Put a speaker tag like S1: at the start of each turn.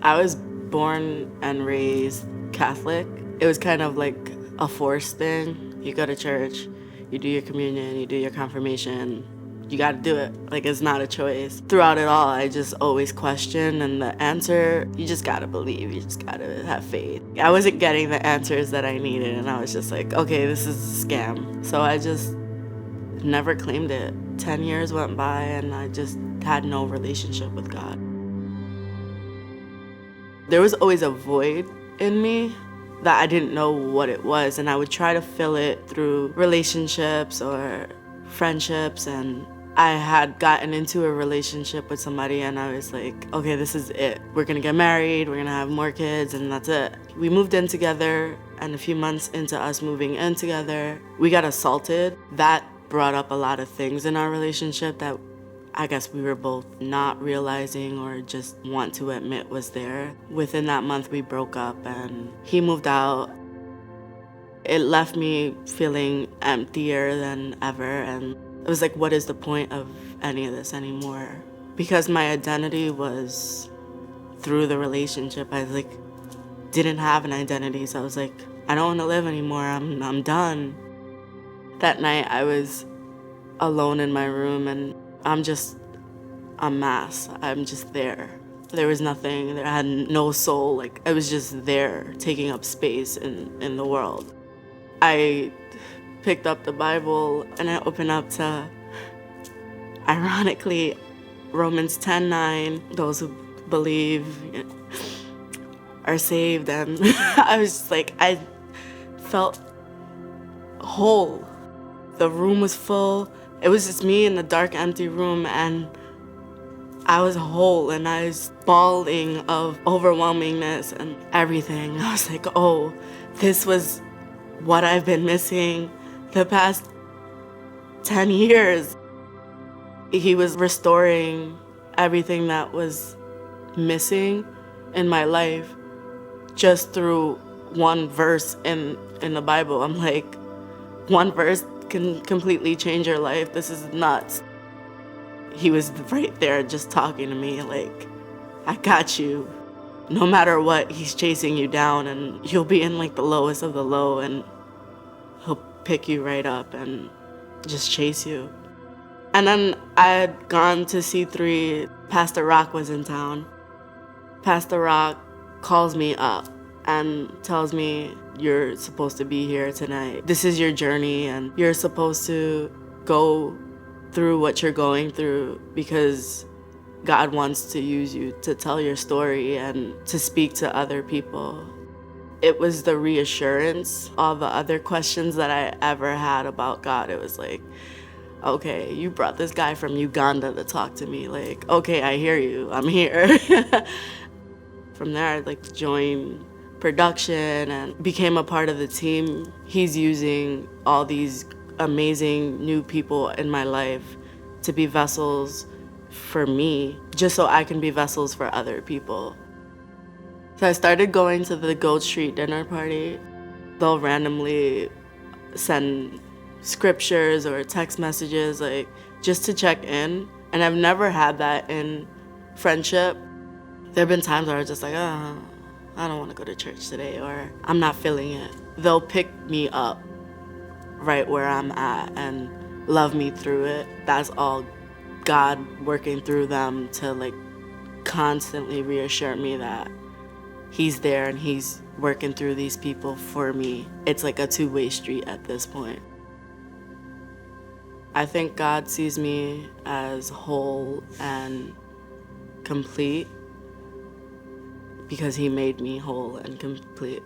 S1: I was born and raised Catholic. It was kind of like a forced thing. You go to church, you do your communion, you do your confirmation. You gotta do it. Like, it's not a choice. Throughout it all, I just always questioned, and the answer, you just gotta believe, you just gotta have faith. I wasn't getting the answers that I needed, and I was just like, okay, this is a scam. So I just never claimed it. 10 years went by, and I just had no relationship with God. There was always a void in me that I didn't know what it was, and I would try to fill it through relationships or friendships. And I had gotten into a relationship with somebody, and I was like, okay, this is it. We're gonna get married, we're gonna have more kids, and that's it. We moved in together, and a few months into us moving in together, we got assaulted. That brought up a lot of things in our relationship that I guess we were both not realizing or just want to admit was there. Within that month, we broke up and he moved out. It left me feeling emptier than ever, and it was like, what is the point of any of this anymore? Because my identity was through the relationship. I like didn't have an identity, so I was like, I don't want to live anymore. I'm done. That night, I was alone in my room, and I'm just a mass. I'm just there. There was nothing. There had no soul. Like, I was just there, taking up space in the world. I picked up the Bible and I opened up to, ironically, Romans 10:9. Those who believe are saved, and I was just like, I felt whole. The room was full. It was just me in the dark, empty room, and I was whole, and I was bawling of overwhelmingness and everything. I was like, oh, this was what I've been missing the past 10 years. He was restoring everything that was missing in my life just through one verse in the Bible. I'm like, one verse can completely change your life. This is nuts. He was right there just talking to me like, I got you. No matter what, he's chasing you down, and you'll be in like the lowest of the low, and he'll pick you right up and just chase you. And then I had gone to C3. Pastor Rock was in town. Pastor Rock calls me up and tells me, you're supposed to be here tonight. This is your journey, and you're supposed to go through what you're going through because God wants to use you to tell your story and to speak to other people. It was the reassurance. All the other questions that I ever had about God, it was like, okay, you brought this guy from Uganda to talk to me. Like, okay, I hear you, I'm here. From there, I like joined production and became a part of the team. He's using all these amazing new people in my life to be vessels for me, just so I can be vessels for other people. So I started going to the Gold Street dinner party. They'll randomly send scriptures or text messages, like, just to check in. And I've never had that in friendship. There have been times where I was just like, oh, I don't want to go to church today, or I'm not feeling it. They'll pick me up right where I'm at and love me through it. That's all God working through them to like constantly reassure me that he's there and he's working through these people for me. It's like a two-way street at this point. I think God sees me as whole and complete because he made me whole and complete.